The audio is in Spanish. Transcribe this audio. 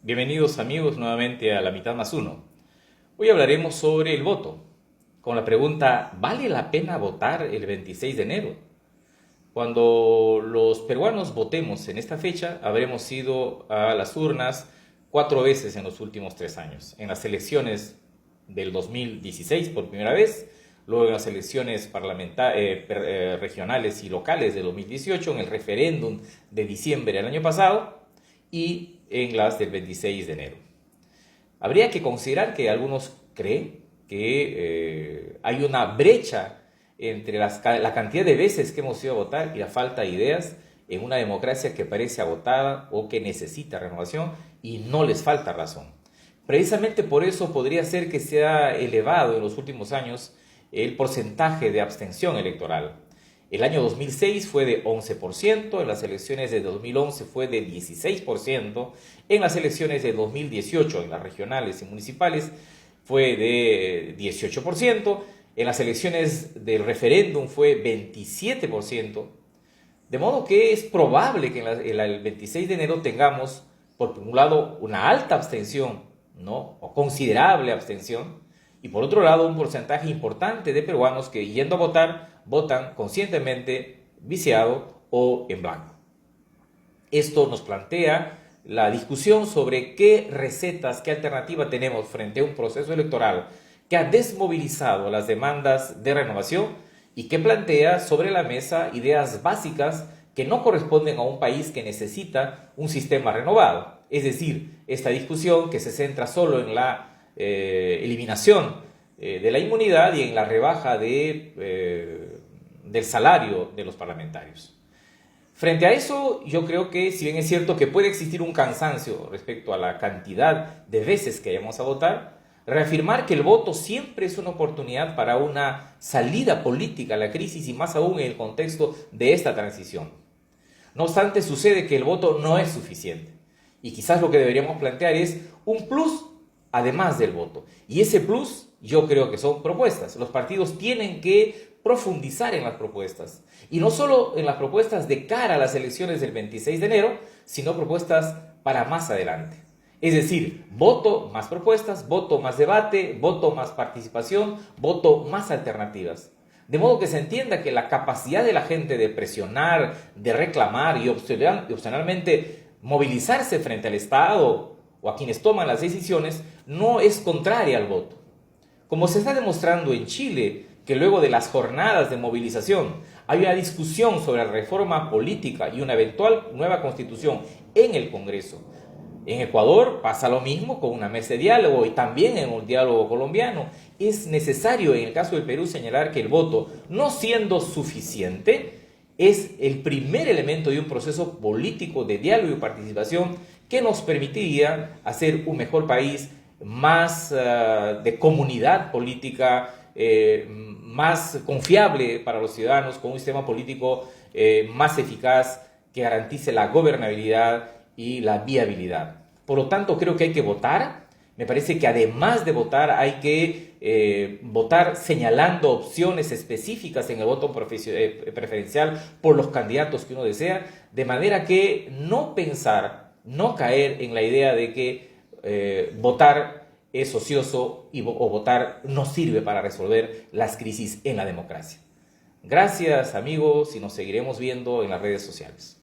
Bienvenidos amigos nuevamente a La Mitad Más Uno. Hoy hablaremos sobre el voto, con la pregunta, ¿vale la pena votar el 26 de enero? Cuando los peruanos votemos en esta fecha, habremos ido a las urnas 4 veces en los últimos 3 años. En las elecciones del 2016 por primera vez, luego en las elecciones regionales y locales de 2018, en el referéndum de diciembre del año pasado y en las del 26 de enero. Habría que considerar que algunos creen que hay una brecha entre la cantidad de veces que hemos ido a votar y la falta de ideas en una democracia que parece agotada o que necesita renovación, y no les falta razón. Precisamente por eso podría ser que se ha elevado en los últimos años el porcentaje de abstención electoral. El año 2006 fue de 11%, en las elecciones de 2011 fue de 16%, en las elecciones de 2018, en las regionales y municipales, fue de 18%, en las elecciones del referéndum fue 27%, de modo que es probable que el 26 de enero tengamos, por un lado, una alta abstención, ¿no? O considerable abstención, y por otro lado un porcentaje importante de peruanos que, yendo a votar, votan conscientemente viciado o en blanco. Esto nos plantea la discusión sobre qué recetas, qué alternativa tenemos frente a un proceso electoral que ha desmovilizado las demandas de renovación y que plantea sobre la mesa ideas básicas que no corresponden a un país que necesita un sistema renovado. Es decir, esta discusión que se centra solo en la eliminación de la inmunidad y en la rebaja del salario de los parlamentarios. Frente a eso, yo creo que, si bien es cierto que puede existir un cansancio respecto a la cantidad de veces que vayamos a votar, reafirmar que el voto siempre es una oportunidad para una salida política a la crisis, y más aún en el contexto de esta transición. No obstante, sucede que el voto no es suficiente, y quizás lo que deberíamos plantear es un plus además del voto. Y ese plus yo creo que son propuestas. Los partidos tienen que profundizar en las propuestas. Y no solo en las propuestas de cara a las elecciones del 26 de enero, sino propuestas para más adelante. Es decir, voto más propuestas, voto más debate, voto más participación, voto más alternativas. De modo que se entienda que la capacidad de la gente de presionar, de reclamar y opcionalmente movilizarse frente al Estado o a quienes toman las decisiones no es contraria al voto. Como se está demostrando en Chile, que luego de las jornadas de movilización hay una discusión sobre la reforma política y una eventual nueva constitución en el Congreso. En Ecuador pasa lo mismo con una mesa de diálogo, y también en el diálogo colombiano. Es necesario en el caso del Perú señalar que el voto, no siendo suficiente, es el primer elemento de un proceso político de diálogo y participación que nos permitiría hacer un mejor país, más de comunidad política, más confiable para los ciudadanos, con un sistema político más eficaz que garantice la gobernabilidad y la viabilidad. Por lo tanto, creo que hay que votar. Me parece que además de votar hay que votar señalando opciones específicas en el voto preferencial por los candidatos que uno desea, de manera que no pensar, no caer en la idea de que votar es ocioso o votar no sirve para resolver las crisis en la democracia. Gracias amigos, y nos seguiremos viendo en las redes sociales.